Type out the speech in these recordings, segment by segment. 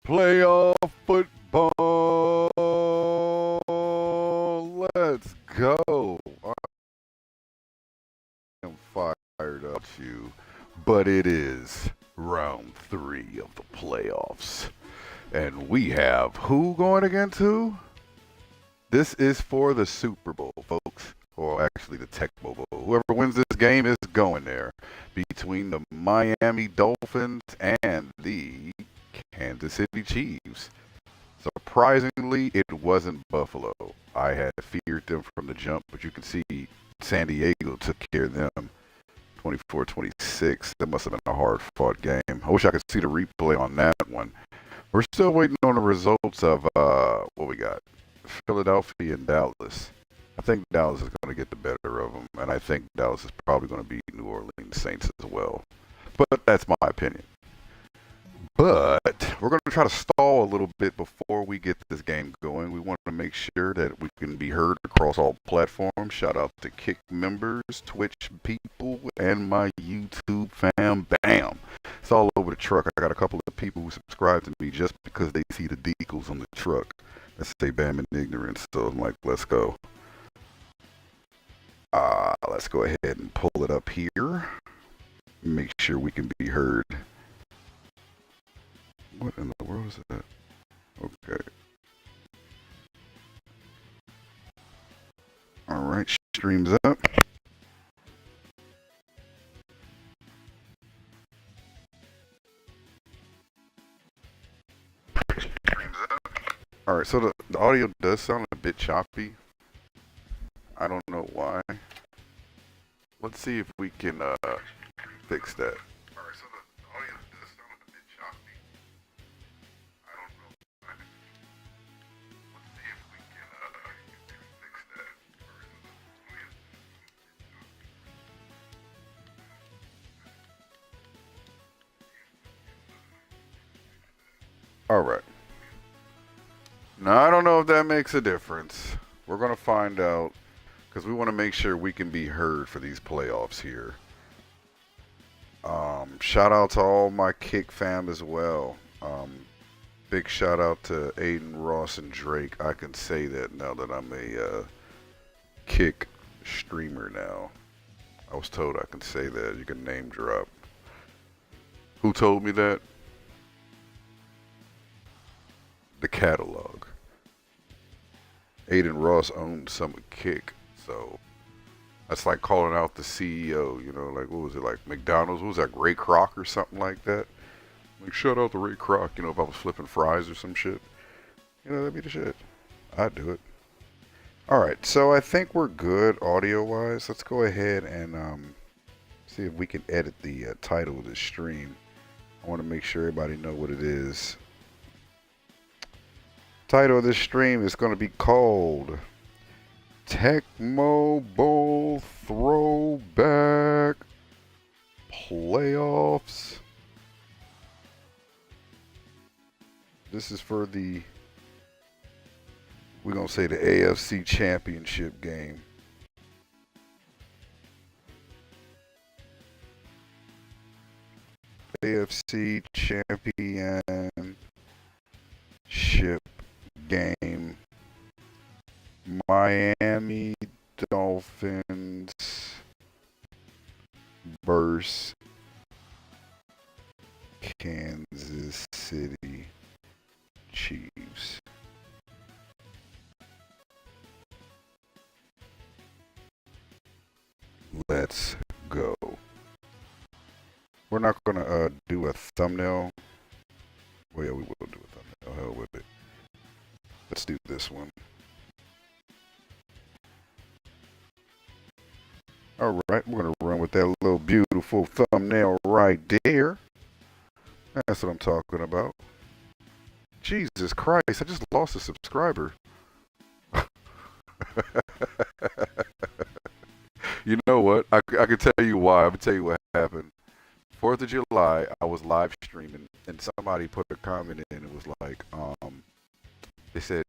Playoff football. Let's go. I am fired up you, but it is round 3 of the playoffs. And we have who going against who? This is for the Super Bowl, folks. Or actually the Tecmo Bowl. Whoever wins this game is going there between the Miami Dolphins and the Kansas City Chiefs. Surprisingly, it wasn't Buffalo. I had feared them from the jump, but you can see San Diego took care of them 24-26. That must have been a hard-fought game. I wish I could see the replay on that one. We're still waiting on the results of what we got. Philadelphia and Dallas. I think Dallas is going to get the better of them, and I think Dallas is probably going to beat New Orleans Saints as well. But that's my opinion. But we're going to try to stall a little bit before we get this game going. We want to make sure that we can be heard across all platforms. Shout out to Kick members, Twitch people, and my YouTube fam. Bam! It's all over the truck. I got a couple of people who subscribe to me just because they see the decals on the truck that say Bam and Ignorance. So I'm like, let's go. Let's go ahead and pull it up here. Make sure we can be heard. What in the world is that? Okay. Alright, streams up. Alright, so the audio does sound a bit choppy. I don't know why. Let's see if we can fix that. Alright, so the audio does sound a bit choppy. I don't know why. Let's see if we can fix that. Alright. Now, I don't know if that makes a difference. We're going to find out because we want to make sure we can be heard for these playoffs here. Shout out to all my Kick fam as well. Big shout out to Aiden, Ross, and Drake. I can say that now that I'm a Kick streamer now. I was told I can say that. You can name drop. Who told me that? The catalog. Aiden Ross owned some of Kick, so that's like calling out the CEO, you know, like what was it, like McDonald's? What was that, Ray Kroc or something like that? Like, shout out to Ray Kroc, you know, if I was flipping fries or some shit. You know, that'd be the shit. I'd do it. Alright, so I think we're good audio-wise. Let's go ahead and see if we can edit the title of this stream. I want to make sure everybody know what it is. Title of this stream is going to be called Tecmo Bowl Throwback Playoffs. This is for the, we're going to say the AFC Championship game. AFC Championship game. Miami Dolphins versus Kansas City Chiefs. Let's go. We're not gonna do a thumbnail. Well, yeah, we will do a thumbnail. Hell with it. Let's do this one. Alright, we're going to run with that little beautiful thumbnail right there. That's what I'm talking about. Jesus Christ, I just lost a subscriber. You know what? I can tell you why. I'm going to tell you what happened. 4th of July, I was live streaming, and somebody put a comment in. It was like, they said,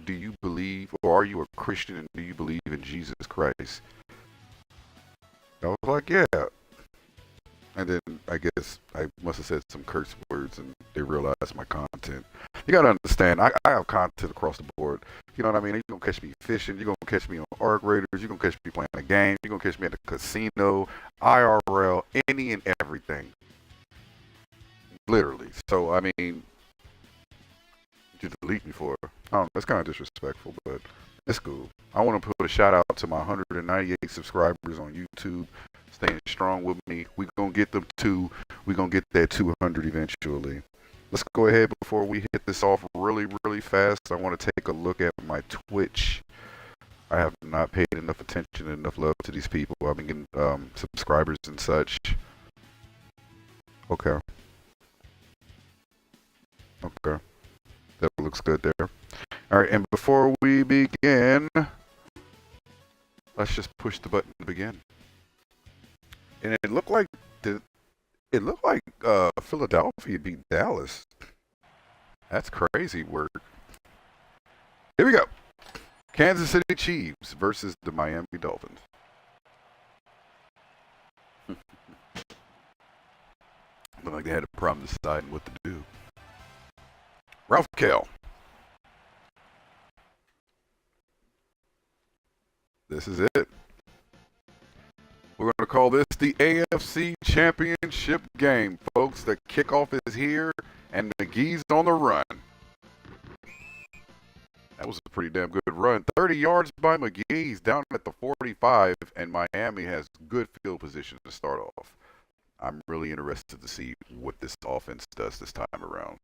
do you believe, or are you a Christian, and do you believe in Jesus Christ? I was like, yeah. And then I guess I must have said some curse words and they realized my content. You gotta understand, I have content across the board. You know what I mean? You're gonna catch me fishing, you're gonna catch me on Arc Raiders, you're gonna catch me playing a game, you're gonna catch me at the casino, IRL, any and everything. Literally. So I mean, you delete me for it. I don't know, that's kind of disrespectful, but it's cool. I want to put a shout out to my 198 subscribers on YouTube, staying strong with me. We gonna get them to, we gonna get that 200 eventually. Let's go ahead before we hit this off really fast. I want to take a look at my Twitch. I have not paid enough attention and enough love to these people. I've been getting subscribers and such. Okay. Okay. That looks good there. All right, and before we begin, let's just push the button to begin. And it looked like Philadelphia beat Dallas. That's crazy work. Here we go. Kansas City Chiefs versus the Miami Dolphins. Looked like they had a problem deciding what to do. Ralph Kell. This is it. We're going to call this the AFC Championship game, folks. The kickoff is here, and McGee's on the run. That was a pretty damn good run. 30 yards by McGee's down at the 45, and Miami has good field position to start off. I'm really interested to see what this offense does this time around.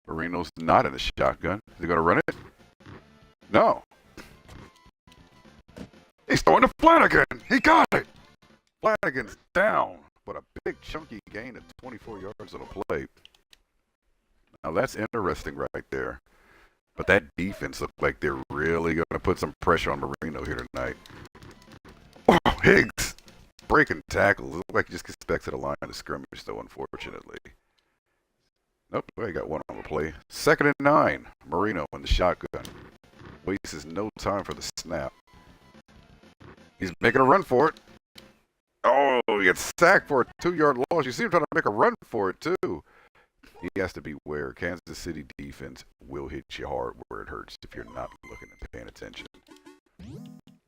Marino's not in the shotgun. Is he going to run it? No. He's throwing to Flanagan. He got it. Flanagan's down, but a big chunky gain of 24 yards on the play. Now that's interesting right there. But that defense looked like they're really going to put some pressure on Marino here tonight. Oh, Higgs breaking tackles. Looked like he just gets back to the line of scrimmage, though, unfortunately. Nope, he got one on the play. 2nd and 9. Marino in the shotgun. Wastes no time for the snap. He's making a run for it. Oh, he gets sacked for a 2-yard loss. You see him trying to make a run for it, too. He has to beware. Kansas City defense will hit you hard where it hurts if you're not looking and paying attention.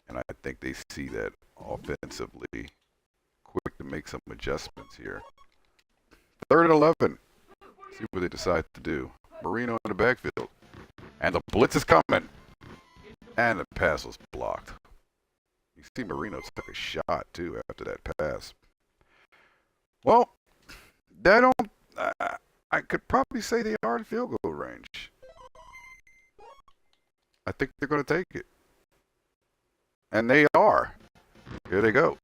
And I think they see that offensively. Quick to make some adjustments here. 3rd and 11. See what they decide to do. Marino in the backfield. And the blitz is coming. And the pass was blocked. You see Marino took a shot, too, after that pass. Well, I could probably say they are in field goal range. I think they're going to take it. And they are. Here they go.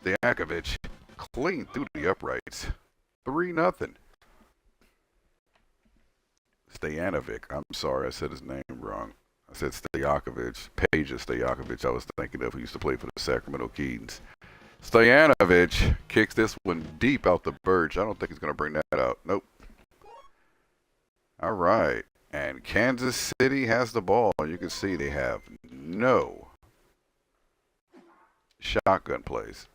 Stojakovic clean through the uprights. 3-0. Stojanovic. I'm sorry, I said his name wrong. I said Stojakovic. Pages Stojakovic I was thinking of, who used to play for the Sacramento Kings. Stojanovic kicks this one deep out the birch. I don't think he's going to bring that out. Nope. All right. And Kansas City has the ball. You can see they have no shotgun plays.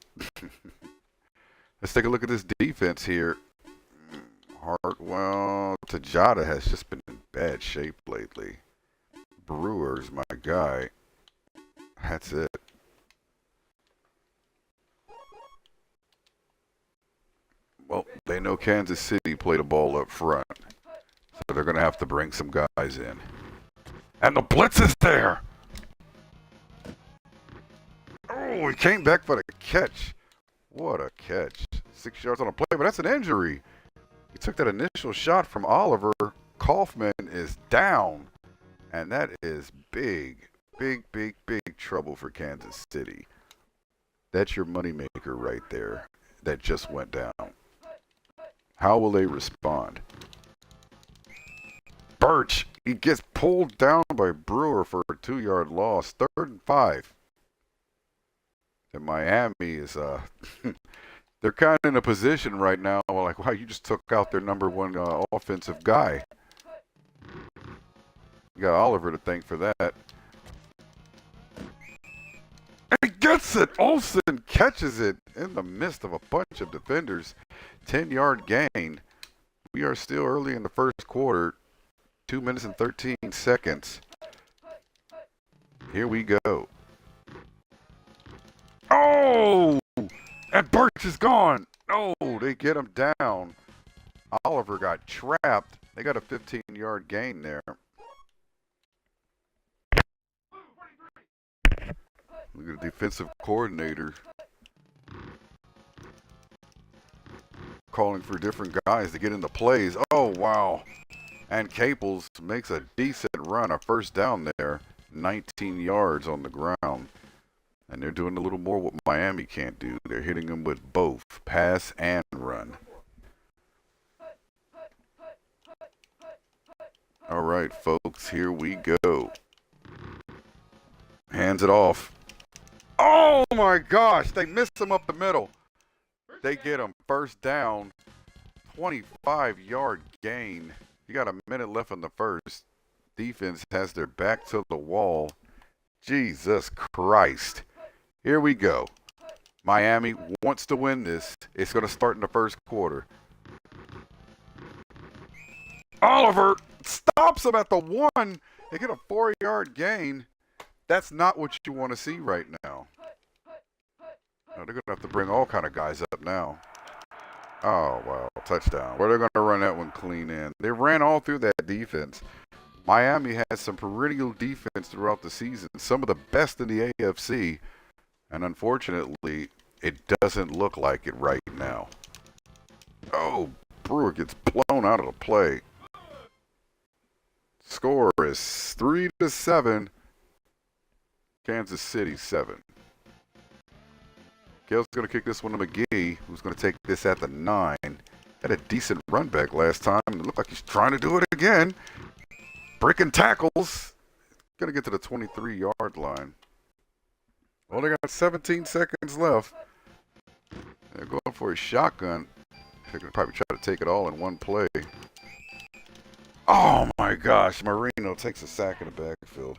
Let's take a look at this defense here. Hartwell, Tajada has just been in bad shape lately. Brewer's my guy. That's it. Well, they know Kansas City played the ball up front. So they're going to have to bring some guys in. And the blitz is there. Oh, he came back for the catch. What a catch. 6 yards on a play, but that's an injury. He took that initial shot from Oliver. Kaufman is down. And that is big trouble for Kansas City. That's your moneymaker right there. That just went down. How will they respond? Birch, he gets pulled down by Brewer for a 2-yard loss. 3rd and 5. And Miami is, they're kind of in a position right now, like, wow, you just took out their number one offensive guy. You got Oliver to thank for that. gets it. Olsen catches it in the midst of a bunch of defenders. 10-yard gain. We are still early in the first quarter. 2 minutes and 13 seconds. Here we go. Oh! And Birch is gone. Oh, they get him down. Oliver got trapped. They got a 15-yard gain there. Look at the defensive coordinator calling for different guys to get into plays. Oh, wow. And Caples makes a decent run, a first down there, 19 yards on the ground. And they're doing a little more what Miami can't do. They're hitting them with both pass and run. All right, folks, here we go. Hands it off. Oh, my gosh, they missed him up the middle. They get him first down, 25-yard gain. You got a minute left in the first. Defense has their back to the wall. Jesus Christ. Here we go. Miami wants to win this. It's going to start in the first quarter. Oliver stops him at the 1. They get a 4-yard gain. That's not what you want to see right now. No, they're going to have to bring all kind of guys up now. Oh, wow. Touchdown. Where they're going to run that one clean in. They ran all through that defense. Miami has some perennial defense throughout the season. Some of the best in the AFC. And unfortunately, it doesn't look like it right now. Oh, Brewer gets blown out of the play. Score is 3-7. Kansas City 7. Gale's going to kick this one to McGee, who's going to take this at the 9. Had a decent run back last time, and it looked like he's trying to do it again. Breaking tackles. Going to get to the 23-yard line. Well, they got 17 seconds left. They're going for a shotgun. They're going to probably try to take it all in one play. Oh, my gosh. Marino takes a sack in the backfield.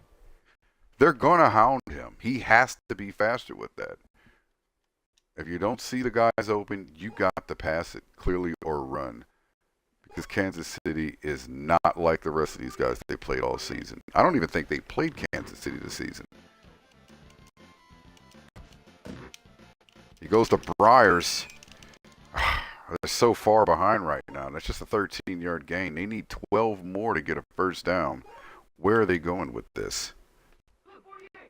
They're going to hound him. He has to be faster with that. If you don't see the guys open, you got to pass it clearly or run. Because Kansas City is not like the rest of these guys they played all season. I don't even think they played Kansas City this season. He goes to Briars. They're so far behind right now. That's just a 13-yard gain. They need 12 more to get a first down. Where are they going with this?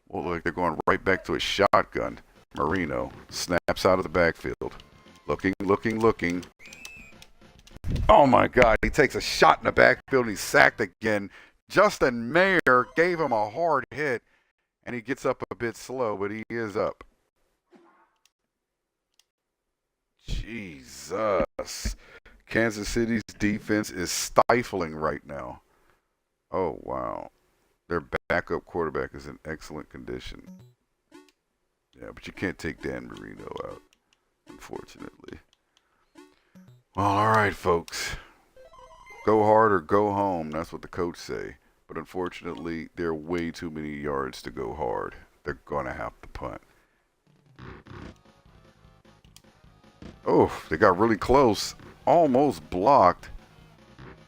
Well, look like they're going right back to a shotgun. Marino snaps out of the backfield. Looking. Oh, my God. He takes a shot in the backfield and he's sacked again. Justin Mayer gave him a hard hit, and he gets up a bit slow, but he is up. Jesus. Kansas City's defense is stifling right now. Oh, wow. Their backup quarterback is in excellent condition. Yeah, but you can't take Dan Marino out, unfortunately. Well, all right, folks. Go hard or go home. That's what the coach say. But unfortunately, there are way too many yards to go hard. They're going to have to punt. Oh, they got really close. Almost blocked.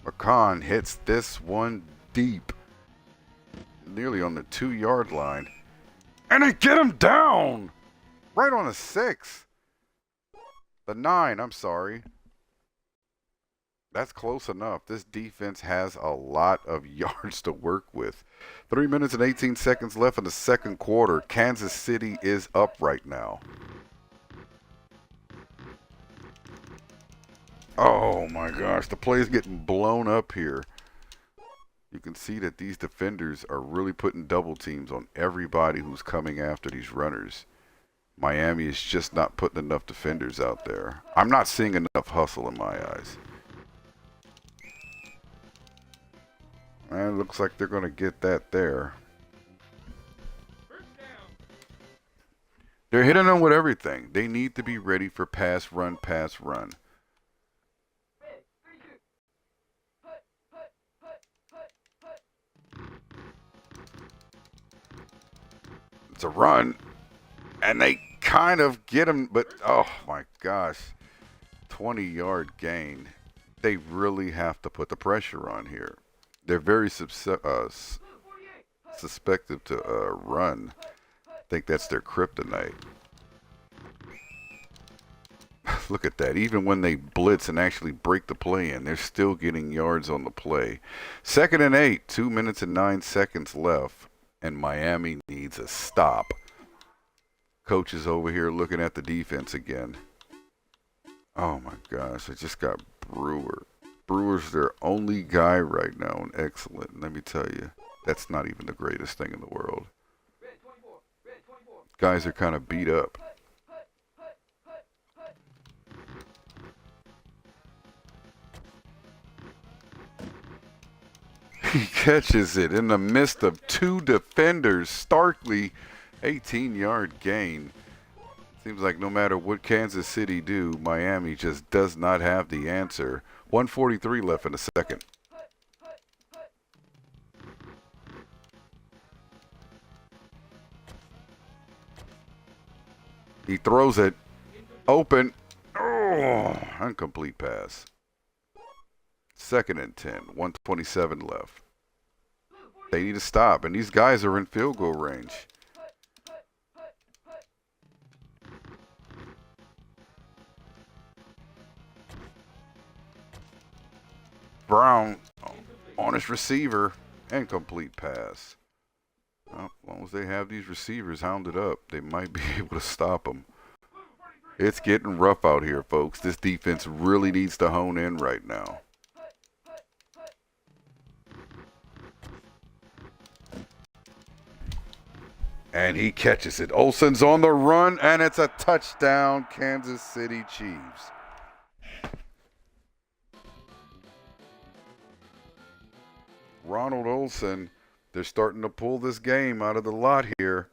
McCon hits this one deep. Nearly on the 2-yard line. And they get him down! Right on the 6. The 9, I'm sorry. That's close enough. This defense has a lot of yards to work with. 3 minutes and 18 seconds left in the second quarter. Kansas City is up right now. Oh my gosh, the play is getting blown up here. You can see that these defenders are really putting double teams on everybody who's coming after these runners. Miami is just not putting enough defenders out there. I'm not seeing enough hustle in my eyes. And it looks like they're going to get that there. They're hitting them with everything. They need to be ready for pass, run, pass, run. It's a run. And they kind of get him, but oh my gosh, 20-yard gain. They really have to put the pressure on here. They're very suspected to run. I think that's their kryptonite. Look at that. Even when they blitz and actually break the play in, they're still getting yards on the play. 2nd and 8, 2 minutes and 9 seconds left, and Miami needs a stop. Coach is over here looking at the defense again. Oh my gosh, I just got Brewer. Brewer's their only guy right now, and excellent. Let me tell you, that's not even the greatest thing in the world. Guys are kind of beat up. He catches it in the midst of 2 defenders. Starkly, 18-yard gain. Seems like no matter what Kansas City do, Miami just does not have the answer. 1:43 left in the second. He throws it open. Oh, incomplete pass. 2nd and 10, 1:27 left. They need to stop, and these guys are in field goal range. Brown on his receiver, incomplete pass. Well, as long as they have these receivers hounded up, they might be able to stop them. It's getting rough out here, folks. This defense really needs to hone in right now. And he catches it. Olsen's on the run, and it's a touchdown, Kansas City Chiefs. Ronald Olsen, they're starting to pull this game out of the lot here.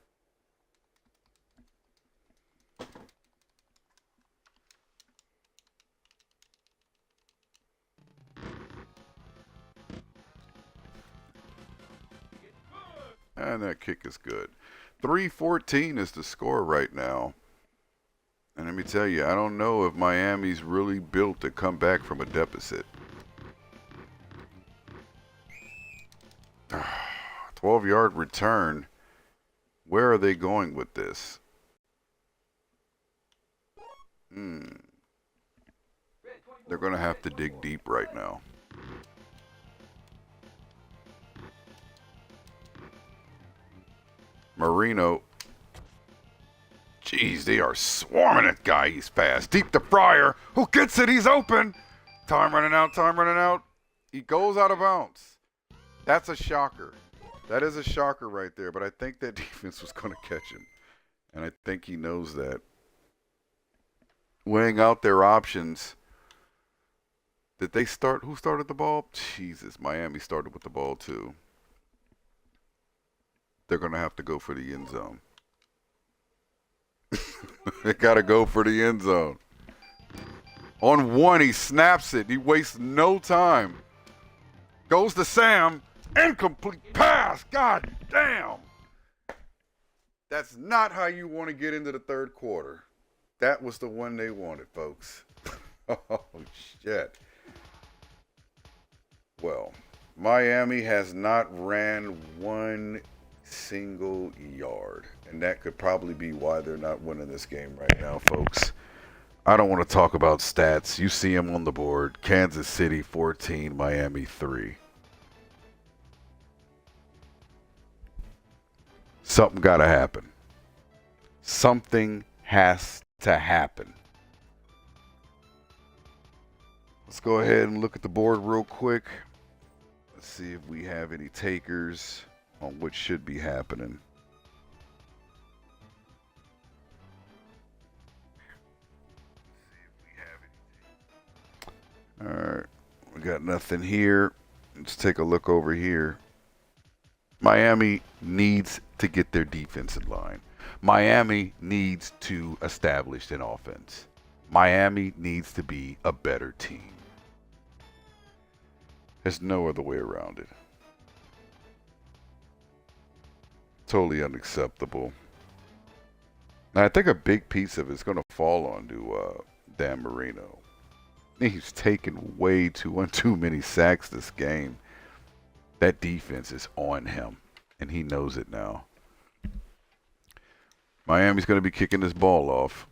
And that kick is good. 3:14 is the score right now. And let me tell you, I don't know if Miami's really built to come back from a deficit. 12-yard return. Where are they going with this? They're going to have to dig deep right now. Marino. Jeez, they are swarming that guy. He's fast. Deep to Fryer. Who gets it? He's open. Time running out. Time running out. He goes out of bounds. That's a shocker. That is a shocker right there. But I think that defense was going to catch him. And I think he knows that. Weighing out their options. Did they start? Who started the ball? Jesus, Miami started with the ball too. They're going to have to go for the end zone. They got to go for the end zone. On one, he snaps it. He wastes no time. Goes to Sam. Incomplete pass. God damn. That's not how you want to get into the third quarter. That was the one they wanted, folks. Oh, shit. Well, Miami has not ran one single yard. And that could probably be why they're not winning this game right now, folks. I don't want to talk about stats. You see them on the board. Kansas City 14, Miami 3. Something got to happen. Something has to happen. Let's go ahead and look at the board real quick. Let's see if we have any takers on what should be happening. All right, we got nothing here. Let's take a look over here. Miami needs to get their defense in line. Miami needs to establish an offense. Miami needs to be a better team. There's no other way around it. Totally unacceptable. And I think a big piece of it's going to fall onto Dan Marino. He's taken way too many sacks this game. That defense is on him, and he knows it now. Miami's going to be kicking this ball off.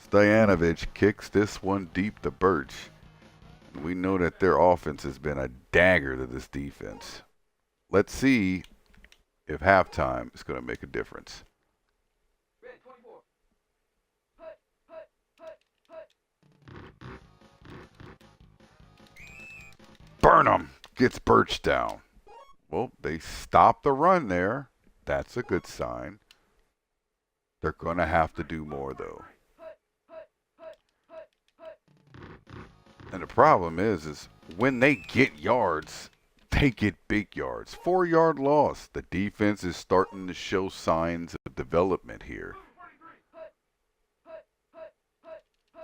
Stoyanovich kicks this one deep to Birch. We know that their offense has been a dagger to this defense. Let's see if halftime is going to make a difference. Burnham gets Birch down. Well, they stopped the run there. That's a good sign. They're going to have to do more, though. And the problem is when they get yards, they get big yards. 4-yard loss. The defense is starting to show signs of development here.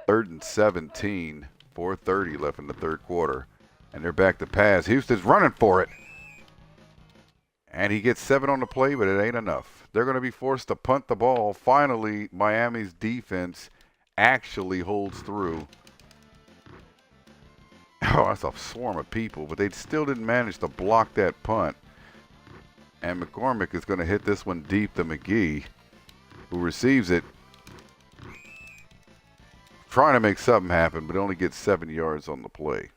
3rd and 17, 4:30 left in the third quarter. And they're back to pass. Houston's running for it. And he gets 7 on the play, but it ain't enough. They're going to be forced to punt the ball. Finally, Miami's defense actually holds through. Oh, that's a swarm of people, but they still didn't manage to block that punt. And McCormick is going to hit this one deep to McGee, who receives it. Trying to make something happen, but only gets 7 yards on the play.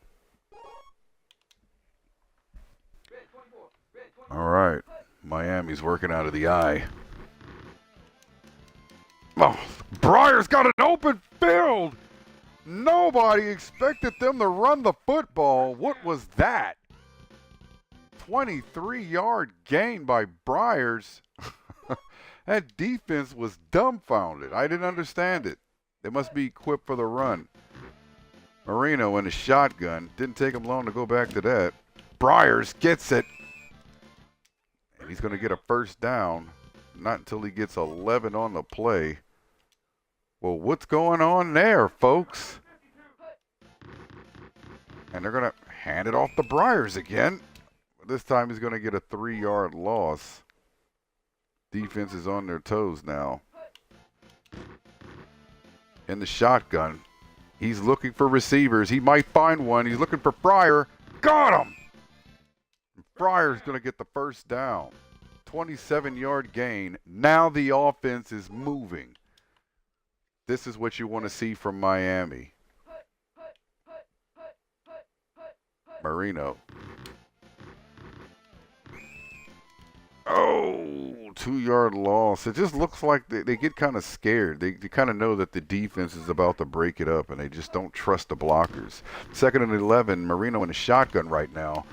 All right, Miami's working out of the eye. Oh, Breyer's got an open field. Nobody expected them to run the football. What was that? 23-yard gain by Breyers. That defense was dumbfounded. I didn't understand it. They must be equipped for the run. Marino in a shotgun. Didn't take him long to go back to that. Breyers gets it. And he's going to get a first down. Not until he gets 11 on the play. Well, what's going on there, folks? And they're going to hand it off to Breyers again. This time he's going to get a 3-yard loss. Defense is on their toes now. In the shotgun. He's looking for receivers. He might find one. He's looking for Bryer. Got him! Breyer's going to get the first down. 27-yard gain. Now the offense is moving. This is what you want to see from Miami. Marino. Oh, 2-yard loss. It just looks like they get kind of scared. They kind of know that the defense is about to break it up, and they just don't trust the blockers. 2nd and 11, Marino in a shotgun right now.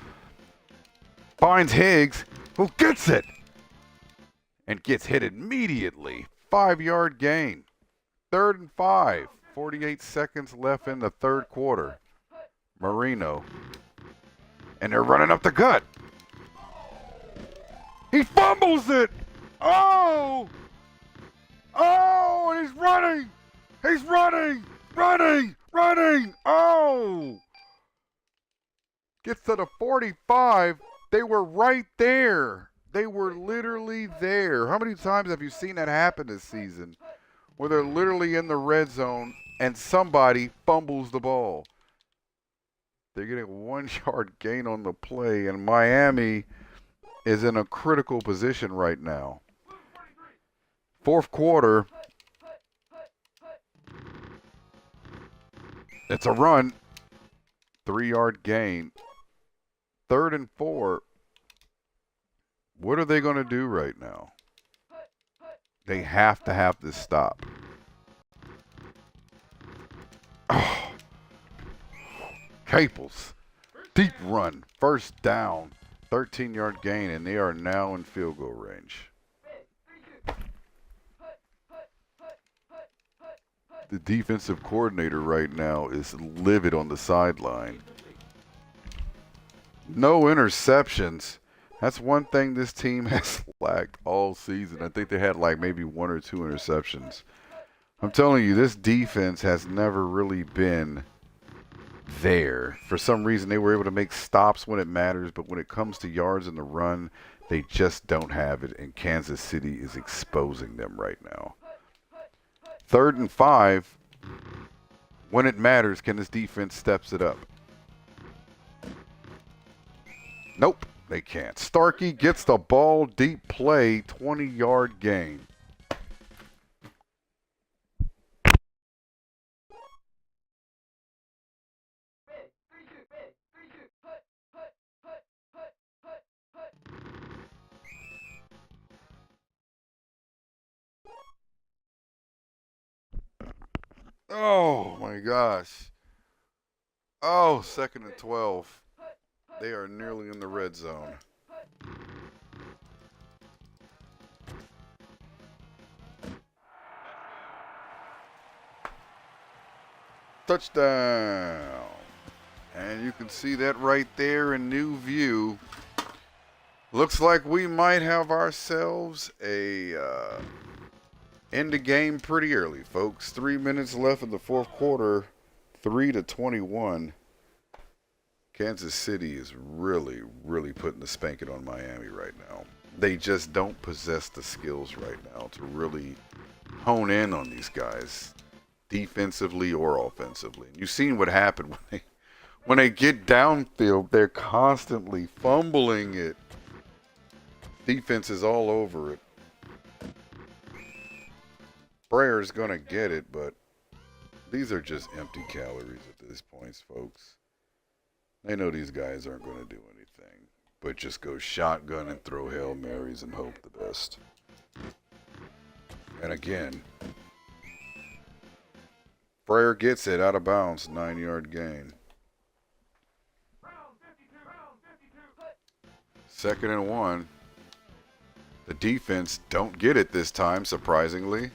Finds Higgs, who gets it, and gets hit immediately. 5-yard gain. 3rd and 5. 48 seconds left in the third quarter. Marino. And they're running up the gut. He fumbles it. Oh! Oh, and he's running. He's running. Running. Oh! Gets to the 45. They were right there. They were literally there. How many times have you seen that happen this season? Where they're literally in the red zone and somebody fumbles the ball. They're getting a 1-yard gain on the play, and Miami is in a critical position right now. Fourth quarter. It's a run. 3-yard gain. 3rd and 4. What are they going to do right now? They have to have this stop. Oh. Caples. Deep run. First down. 13-yard gain, and they are now in field goal range. The defensive coordinator right now is livid on the sideline. No interceptions. That's one thing this team has lacked all season. I think they had like maybe 1 or 2 interceptions. I'm telling you, this defense has never really been there. For some reason, they were able to make stops when it matters, but when it comes to yards in the run, they just don't have it, and Kansas City is exposing them right now. 3rd and 5. When it matters, can this defense steps it up? Nope, they can't. Starkey gets the ball, deep play, 20-yard gain. Oh my gosh. Oh, 2nd and 12. They are nearly in the red zone. Touchdown. And you can see that right there in new view. Looks like we might have ourselves a end the game pretty early, folks. 3 minutes left in the 4th quarter. 3-21. Kansas City is really, really putting the spanking on Miami right now. They just don't possess the skills right now to really hone in on these guys, defensively or offensively. You've seen what happened when they get downfield. They're constantly fumbling it. Defense is all over it. Breyer's going to get it, but these are just empty calories at this point, folks. They know these guys aren't going to do anything, but just go shotgun and throw Hail Marys and hope the best. And again, Breyer gets it out of bounds, 9-yard gain. 2nd and 1. The defense don't get it this time, surprisingly.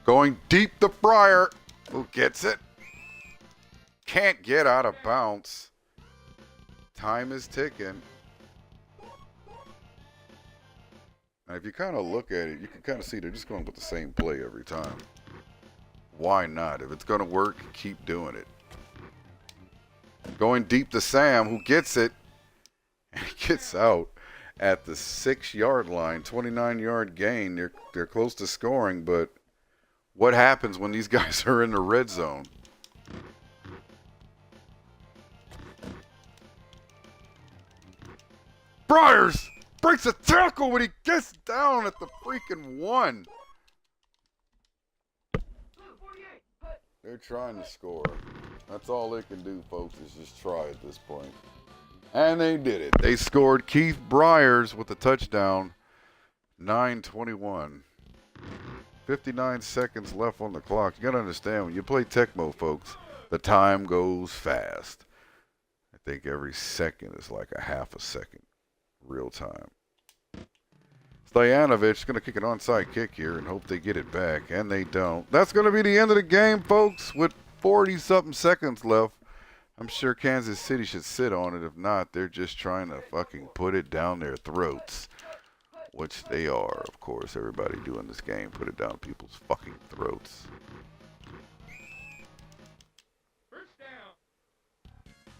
Going deep to Breyer, who gets it. Can't get out of bounds. Time is ticking. Now, if you kind of look at it, you can kind of see they're just going with the same play every time. Why not? If it's going to work, keep doing it. Going deep to Sam, who gets it. And he gets out at the 6-yard line, 29-yard gain. They're close to scoring, but what happens when these guys are in the red zone? Bryers breaks a tackle when he gets down at the freaking 1. They're trying to score. That's all they can do, folks, is just try at this point. And they did it. They scored. Keith Bryers with a touchdown. 9:21. 59 seconds left on the clock. You got to understand, when you play Tecmo, folks, the time goes fast. I think every second is like a half a second. Real time. Stojanovic going to kick an onside kick here and hope they get it back, and they don't. That's going to be the end of the game, folks, with 40-something seconds left. I'm sure Kansas City should sit on it. If not, they're just trying to fucking put it down their throats, which they are, of course. Everybody doing this game, put it down people's fucking throats.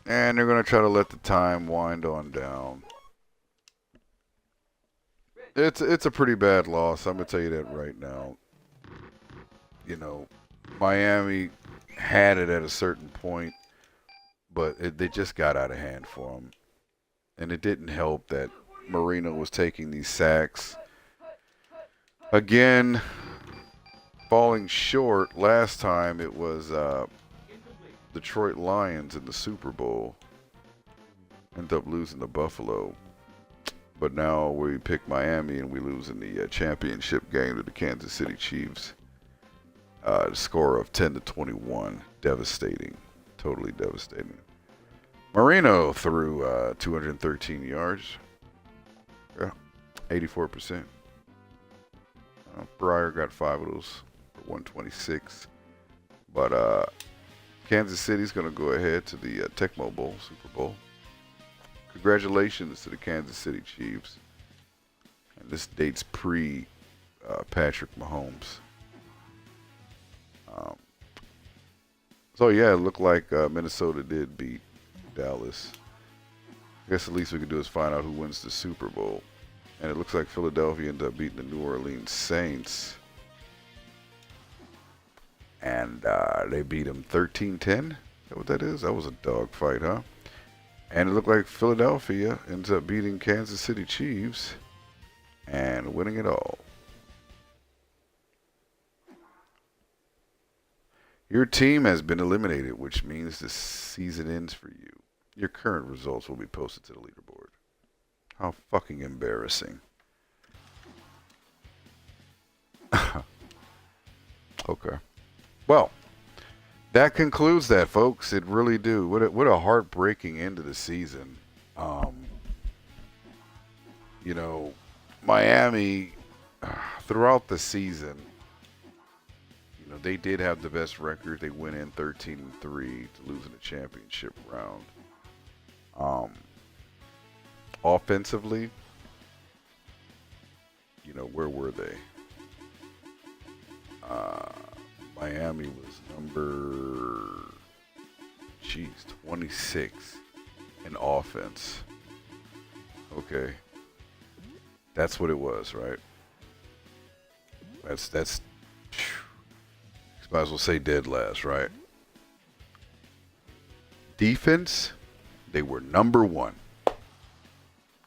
And they're going to try to let the time wind on down. It's a pretty bad loss. I'm going to tell you that right now. You know, Miami had it at a certain point, but they just got out of hand for them. And it didn't help that Marino was taking these sacks. Again, falling short. Last time it was Detroit Lions in the Super Bowl. End up losing to Buffalo. But now we pick Miami and we lose in the championship game to the Kansas City Chiefs. The score of 10-21. Devastating. Totally devastating. Marino threw 213 yards. Yeah, 84%. Breyer got 5 of those for 126. But Kansas City's going to go ahead to the Tecmo Bowl, Super Bowl. Congratulations to the Kansas City Chiefs. And this dates pre-Patrick Mahomes. So, yeah, it looked like Minnesota did beat Dallas. I guess the least we can do is find out who wins the Super Bowl. And it looks like Philadelphia ended up beating the New Orleans Saints. And they beat them 13-10. Is that what that is? That was a dogfight, huh? And it looked like Philadelphia ends up beating Kansas City Chiefs and winning it all. Your team has been eliminated, which means the season ends for you. Your current results will be posted to the leaderboard. How fucking embarrassing. Okay. Well, that concludes that, folks. It really do. What a heartbreaking end to the season. You know, Miami, throughout the season, you know, they did have the best record. They went in 13-3 to lose in the championship round. Offensively, you know, where were they? Miami was number 26 in offense. Okay. That's what it was, right? That's might as well say dead last, right? Defense, they were number 1.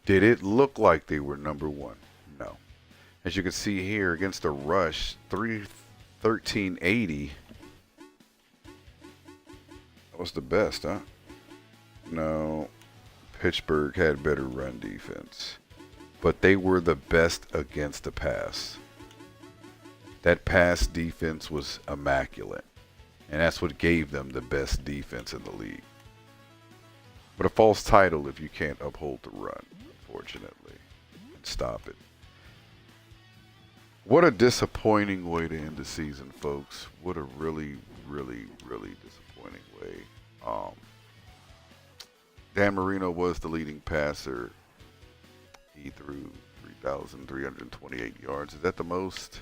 Did it look like they were number 1? No. As you can see here, against the rush, 1380. That was the best, huh? No. Pittsburgh had better run defense. But they were the best against the pass. That pass defense was immaculate. And that's what gave them the best defense in the league. But a false title if you can't uphold the run, unfortunately, and stop it. What a disappointing way to end the season, folks. What a really, really, really disappointing way. Dan Marino was the leading passer. He threw 3,328 yards. Is that the most?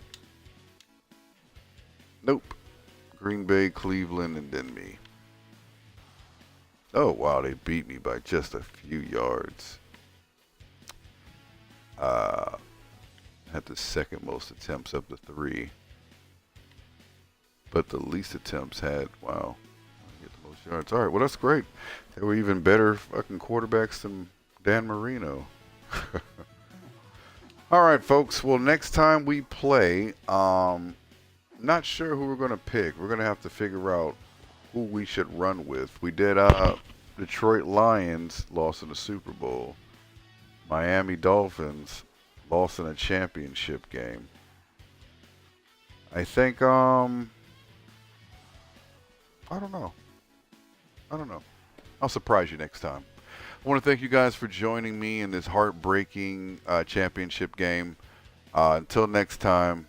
Nope. Green Bay, Cleveland, and then me. Oh, wow, they beat me by just a few yards. Had the second most attempts up to 3. But the least attempts had, wow, I get the most yards. All right, well, that's great. They were even better fucking quarterbacks than Dan Marino. All right, folks. Well, next time we play, not sure who we're going to pick. We're going to have to figure out who we should run with. We did Detroit Lions lost in the Super Bowl. Miami Dolphins lost in a championship game. I think I don't know. I'll surprise you next time. I want to thank you guys for joining me in this heartbreaking championship game. Until next time,